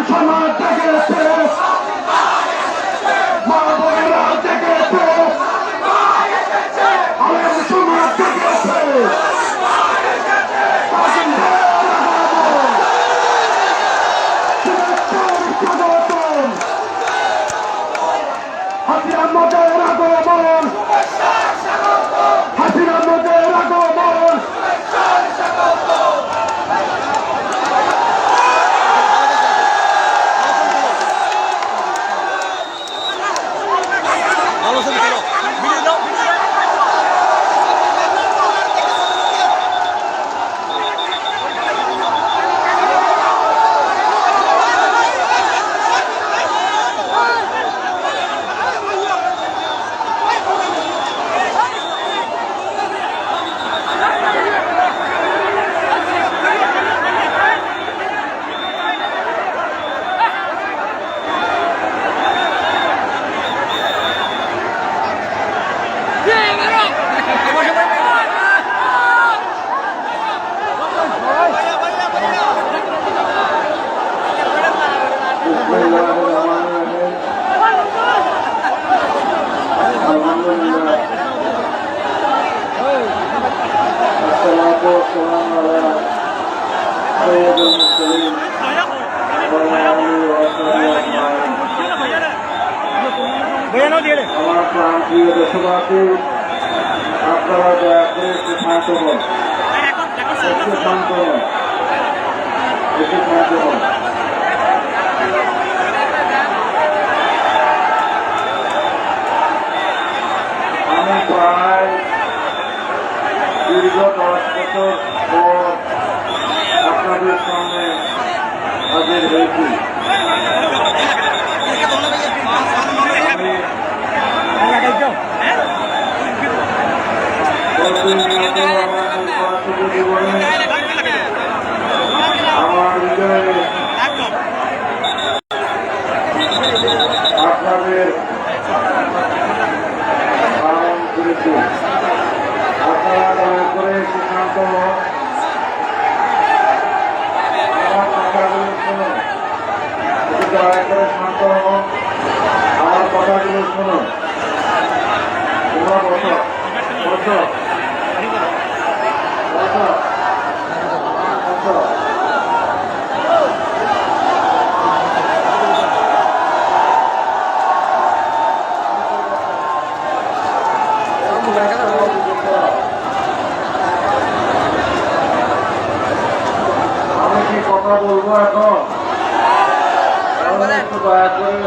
সমাজ জেগেছে, মা বোনেরা জেগেছে, আলেম সমাজ জেগেছে। হাসিনা মোদের আগমন, হাসিনা মোদের আগমন। আমার প্রান্তীয় দেশবাসী, আপনারা দয়া করে একটু শান্ত হন, একটু শান্ত হন, একটু শান্ত হন। আমি প্রায় দীর্ঘ 10 বছর পর আপনাদের সামনে হাজির হয়েছি। আমার হৃদয়ে আপনাদের পালন করেছি। আপনারা দয়া করে সিদ্ধান্ত আমার কথাগুলো শুনুন, একটু দয়া করে শান্ত হন, আমার কথাগুলো শুনুন। তোমরা বসো, বসো, বসো, বসো। আমি কি কথা বলবো এখন? একটু দয়া করে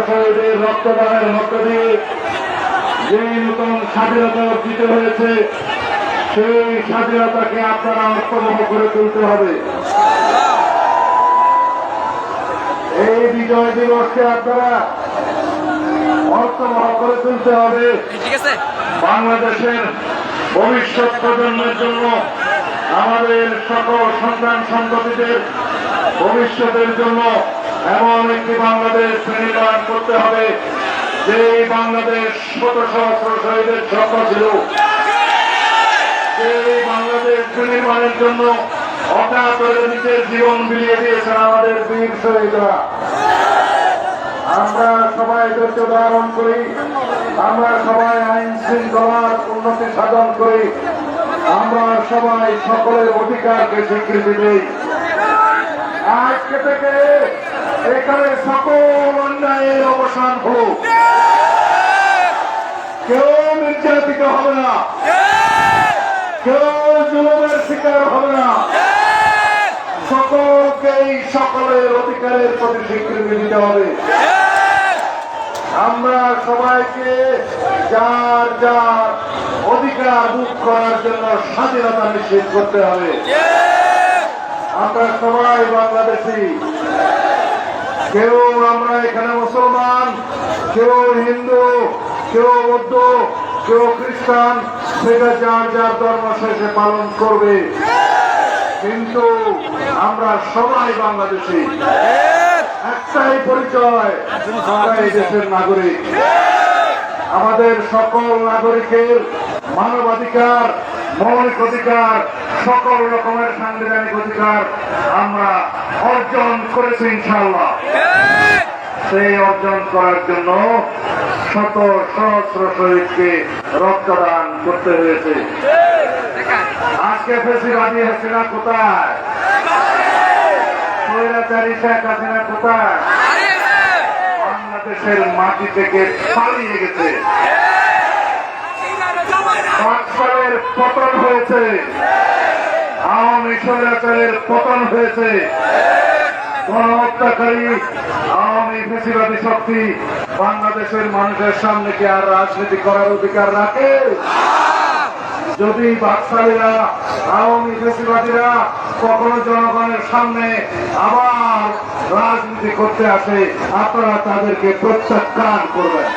শহীদের রক্তদানের মধ্য দিয়ে যে নতুন স্বাধীনতা অর্জিত হয়েছে, সেই স্বাধীনতাকে আপনারা অর্থবহ করে তুলতে হবে। এই বিজয় দিবসকে আপনারা অর্থবহ করে তুলতে হবে। বাংলাদেশের ভবিষ্যৎ প্রজন্মের জন্য, আমাদের সকল সন্তান সন্ততিদের ভবিষ্যতের জন্য এমন একটি বাংলাদেশ নির্মাণ করতে হবে, যে বাংলাদেশ শত সহস্র শহীদের স্বপ্ন ছিল। সেই বাংলাদেশ নির্মাণের জন্য অকাতরে নিজের জীবন বিলিয়ে দিয়েছেন আমাদের বীর শহীদরা। আমরা সবাই ধৈর্য ধারণ করি, আমরা সবাই আইন শৃঙ্খলার উন্নতি সাধন করি, আমরা সবাই সকলের অধিকারকে স্বীকৃতি দিই। আজকে থেকে এখানে সকল অন্যায়ের অবসান হোক, কেউ নির্যাতিত হবে না, কেউ জুলুমের শিকার হবে না, সকলকেই সকলের অধিকারের প্রতি স্বীকৃতি দিতে হবে। আমরা সবাইকে যার যার অধিকার ভোগ করার জন্য স্বাধীনতা নিশ্চিত করতে হবে। আমরা সবাই বাংলাদেশী, কেউ আমরা এখানে মুসলমান, কেউ হিন্দু, কেউ বৌদ্ধ, কেউ খ্রিস্টান, সেটা যার যার ধর্ম সে পালন করবে, কিন্তু আমরা সবাই বাংলাদেশী। একটাই পরিচয়, আমরা এই দেশের নাগরিক। আমাদের সকল নাগরিকের মানবাধিকার, মৌলিক অধিকার, সকল রকমের সাংবিধানিক অধিকার আমরা অর্জন করেছি ইনশাআল্লাহ। সেই অর্জন করার জন্য শত সহস্র শহীদকে রক্তদান করতে হয়েছে। আজকে ফেসিবাদী হাসিনা কোথায়? স্বৈরাচারী শেখ হাসিনা কোথায়? বাংলাদেশের মাটি থেকে পালিয়ে গেছে। বাকশালের পতন হয়েছে, আওয়ামী স্বৈরাচারের পতন হয়েছে। গণহত্যাকারী আওয়ামী ফেসিবাদী শক্তি বাংলাদেশের মানুষের সামনে কি আর রাজনীতি করার অধিকার রাখে? যদি বাকশালীরা, আওয়ামী ফেসিবাদীরা কখনো জনগণের সামনে আবার রাজনীতি করতে আসে, আপনারা তাদেরকে প্রত্যাখ্যান করবেন।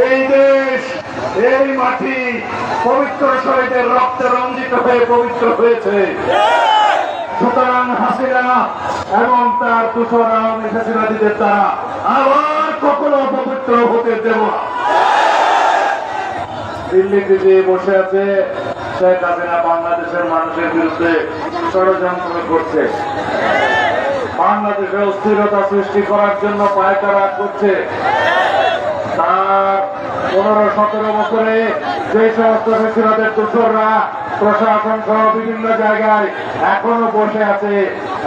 এই দেশ, এই মাটি পবিত্র শহীদের রক্তে রঞ্জিত হয়ে পবিত্র হয়েছে। সুতরাং হাসিনা এবং তার দূষণ আওয়ামী ফেসিবাদীদের দ্বারা আবার কখনো পবিত্র হতে দেব না। দিল্লিতে যে বসে আছে শেখ হাসিনা বাংলাদেশের মানুষের বিরুদ্ধে ষড়যন্ত্র করছে, বাংলাদেশে অস্থিরতা সৃষ্টি করার জন্য পায়তারা করছে। তার 15-17 বছরে যে সমস্ত ফেসিবাদের দূষণরা প্রশাসন সহ বিভিন্ন জায়গায় এখনো বসে আছে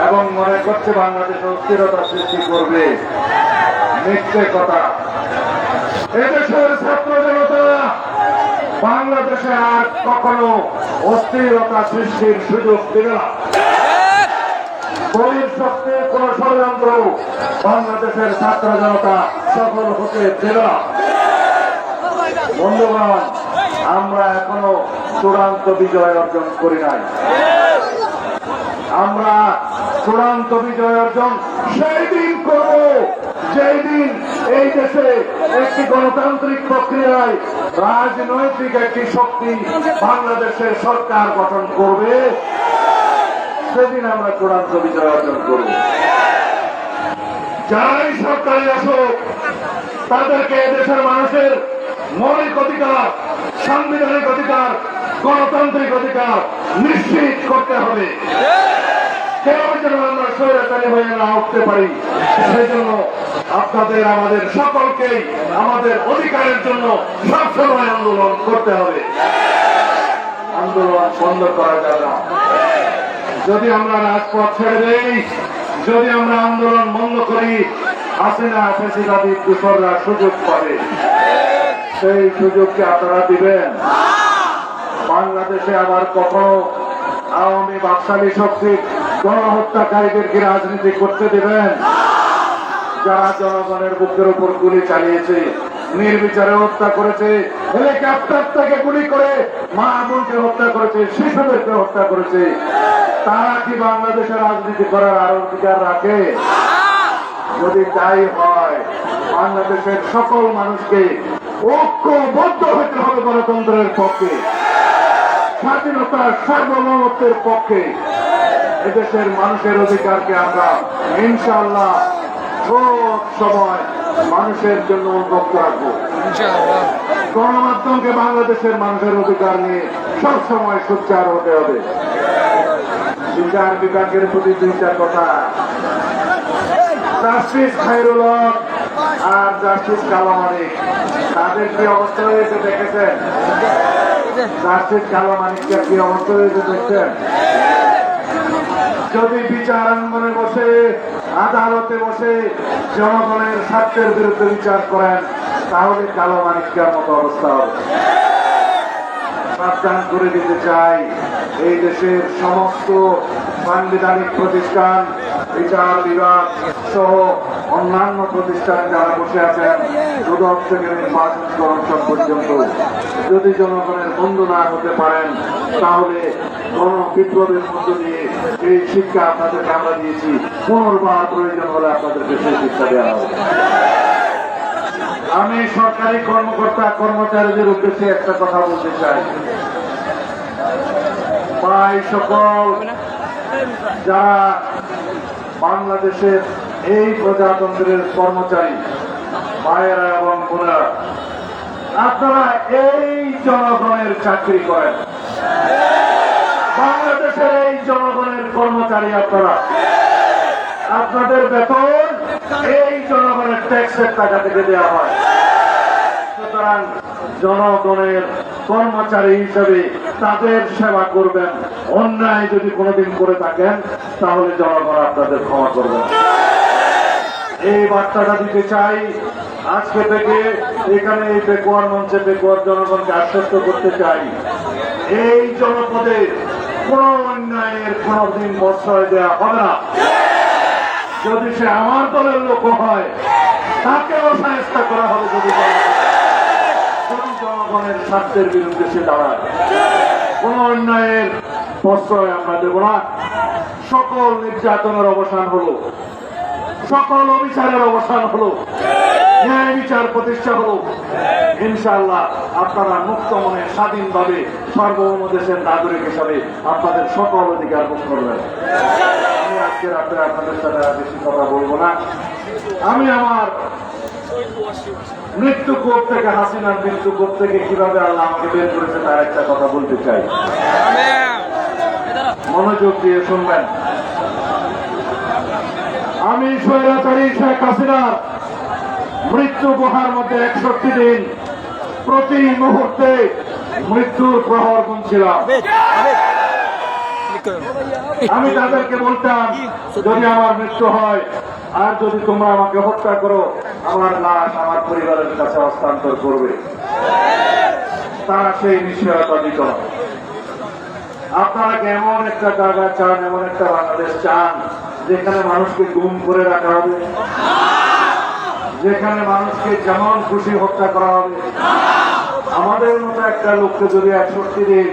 এবং মনে করছে বাংলাদেশে অস্থিরতা সৃষ্টি করবে, মিথ্যে কথা। এদেশের ছাত্র জনতা বাংলাদেশে আর কখনো অস্থিরতা সৃষ্টির সুযোগ দেবে না। বহিঃশক্তির কোন ষড়যন্ত্র বাংলাদেশের ছাত্র জনতা সফল হতে দেবে না। বন্ধুগণ, আমরা এখনো চূড়ান্ত বিজয় অর্জন করি নাই। আমরা চূড়ান্ত বিজয় অর্জন সেই দিন করব যেই দিন এই দেশে একটি গণতান্ত্রিক প্রক্রিয়ায় রাজনৈতিক একটি শক্তি বাংলাদেশের সরকার গঠন করবে, সেদিন আমরা চূড়ান্ত বিজয় অর্জন করব। যারাই সরকারে আসুক তাদেরকে এদেশের মানুষের মৌলিক অধিকার, সাংবিধানিক অধিকার, গণতান্ত্রিক অধিকার নিশ্চিত করতে হবে। কেউ যেন আমরা স্বৈরাচারী হয়ে না উঠতে পারি, সেই জন্য আপনাদের আমাদের সকলকেই আমাদের অধিকারের জন্য সবসময় আন্দোলন করতে হবে। আন্দোলন বন্ধ করা যাবে না। যদি আমরা রাজপথ ছেড়ে দেই, যদি আমরা আন্দোলন বন্ধ করি, হাসিনা ফেসিবাদী দূষণরা সুযোগ পাবে। সেই সুযোগকে আপনারা দিবেন? বাংলাদেশে আবার কখনো আওয়ামী বাকশালী শক্তি গণহত্যাকারীদেরকে রাজনীতি করতে দেবেন? যারা জনগণের বুকের উপর গুলি চালিয়েছে, নির্বিচারে হত্যা করেছে, হেলিকপ্টার থেকে গুলি করে মা বোনকে হত্যা করেছে, শিশুদেরকে হত্যা করেছে, তারা কি বাংলাদেশে রাজনীতি করার আর অধিকার রাখে? যদি তাই হয়, বাংলাদেশের সকল মানুষকে ঐক্যবদ্ধ হতে হবে গণতন্ত্রের পক্ষে, স্বাধীনতার সার্বভৌমত্বের পক্ষে। এদেশের মানুষের অধিকারকে আমরা ইনশাআল্লাহ সব সময় মানুষের জন্য উন্মুক্ত রাখবো। গণমাধ্যমকে বাংলাদেশের মানুষের অধিকার নিয়ে সবসময় সোচ্চার হতে হবে। বিচার বিভাগের প্রতি দুইটা কথা। জাস্টিস খায়রুল হক আর জাস্টিস কালো মানিক, তাদের কি অবস্থা হয়েছে দেখেছেন? জাস্টিস কালো মানিকের কি অবস্থা হয়েছে দেখছেন? যদি বিচারাঙ্গনে বসে, আদালতে বসে জনগণের স্বার্থের বিরুদ্ধে বিচার করেন, তাহলে কালো মানিকের মতো অবস্থা হবে। সাবধান করে দিতে চাই, এই দেশের সমস্ত সাংবিধানিক প্রতিষ্ঠান, বিচার বিভাগ সহ অন্যান্য প্রতিষ্ঠান যারা বসে আছেন, দুদক থেকে নির্বাচন কমিশন পর্যন্ত, যদি জনগণের বন্ধু না হতে পারেন, তাহলে বিপ্লবের মধ্য দিয়ে এই শিক্ষা আপনাদেরকে আমরা দিয়েছি, পুনর্বার প্রয়োজন হলে আপনাদেরকে সেই শিক্ষা দেওয়া হবে। আমি সরকারি কর্মকর্তা কর্মচারীদের উদ্দেশ্যে একটা কথা বলতে চাই। ভাই সকল যারা বাংলাদেশের এই প্রজাতন্ত্রের কর্মচারী ভাইয়েরা এবং বোনেরা, আপনারা এই জনগণের চাকরি করেন, বাংলাদেশের এই জনগণের কর্মচারী আপনারা, আপনাদের বেতন এই জনগণের ট্যাক্সের টাকা থেকে দেওয়া হয়। সুতরাং জনগণের কর্মচারী হিসেবে তাদের সেবা করবেন। অন্যায় যদি কোনোদিন করে থাকেন, তাহলে জনগণ আপনাদের ক্ষমা করবেন। এই বার্তাটা দিতে চাই। আজকে থেকে এখানে এই পেকুয়ার মঞ্চে পেকুয়ার জনগণকে আশ্বস্ত করতে চাই, এই জনপদে কোন অন্যায়ের কোনদিন প্রশ্রয় দেওয়া হবে না। যদি সে আমার দলের লোক হয়, তাকেও সাহায্য করা হবে। যদি জনগণের স্বার্থের বিরুদ্ধে সে দাঁড়ায়, কোন অন্যায়ের প্রশ্রয় আমরা দেব না। সকল নির্যাতনের অবসান হলো, সকল অবিচারের অবসান হলো, ন্যায় বিচার প্রতিষ্ঠা হলো। ইনশাআল্লাহ আপনারা মুক্ত মনে স্বাধীনভাবে সার্বভৌম দেশের নাগরিক হিসাবে আপনাদের সকল অধিকার ভোগ করবেন। আমি আজকে রাত্রে আপনাদের সাথে আর বেশি কথা বলবো না। আমি আমার মৃত্যু কোপ থেকে, হাসিনার মৃত্যু কোপ থেকে কিভাবে আল্লাহ আমাকে বের করেছে তার একটা কথা বলতে চাই। মনোযোগ দিয়ে শুনবেন। আমি স্বৈরাচারী শেখ হাসিনার মৃত্যু গুহার মধ্যে 61 দিন প্রতি মুহূর্তে মৃত্যুর প্রহর গুনছিলাম। আমি তাদেরকে বলতাম, যদি আমার মৃত্যু হয় আর যদি তোমরা আমাকে হত্যা করো, আমার লাশ আমার পরিবারের কাছে হস্তান্তর করবে। তারা সেই নিশ্চয়তা দিত না। আপনারা এমন একটা জায়গা চান, এমন একটা বাংলাদেশ চান যেখানে মানুষকে গুম করে রাখা হবে, যেখানে মানুষকে যেমন খুশি হত্যা করা হবে? আমাদের মতো একটা লোককে যদি 61 দিন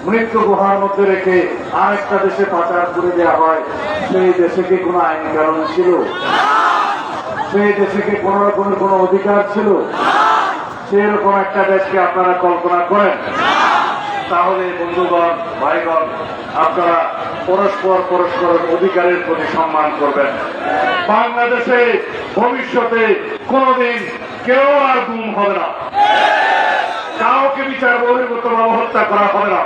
মৃত্যু গুহার মধ্যে রেখে আরেকটা দেশে পাচার করে দেওয়া হয়, সেই দেশে কি কোনো আইন কানুন ছিল? সেই দেশে কি কোন রকমের কোনো অধিকার ছিল? সেরকম একটা দেশকে আপনারা কল্পনা করেন? তাহলে বন্ধুগণ, ভাইগণ, আপনারা পরস্পরের অধিকারের প্রতি সম্মান করবেন। বাংলাদেশে ভবিষ্যতে কোনদিন কেউ আর গুম হবে না, কাউকে বিচার বহির্ভূত ভাবে হত্যা করা হবে না,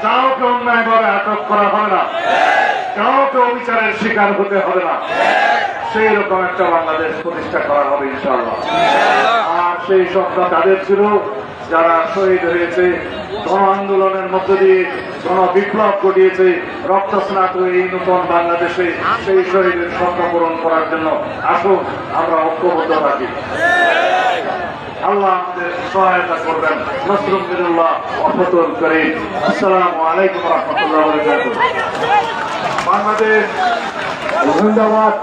কাউকে অন্যায়ভাবে আটক করা হবে না, কাউকে অবিচারের শিকার হতে হবে না। সেই রকম একটা বাংলাদেশ প্রতিষ্ঠা করা হবে ইনশাআল্লাহ। আর সেই স্বপ্ন তাদের ছিল যারা শহীদ হয়েছে, গণ আন্দোলনের মধ্য দিয়ে গণ বিপ্লব ঘটিয়েছে, রক্তস্নাত হয়ে এই নতুন বাংলাদেশে সেই শহীদের স্বপ্ন পূরণ করার জন্য আসুন আমরা ঐক্যবদ্ধ থাকি। আল্লাহ আমাদের সহায়তা করবেন। নসরুল মিনুল্লাহ ওয়া করিম। আসসালামু আলাইকুম ওয়া রাহমাতুল্লাহি ওয়া বারাকাতুহু। বাংলাদেশ জিন্দাবাদ।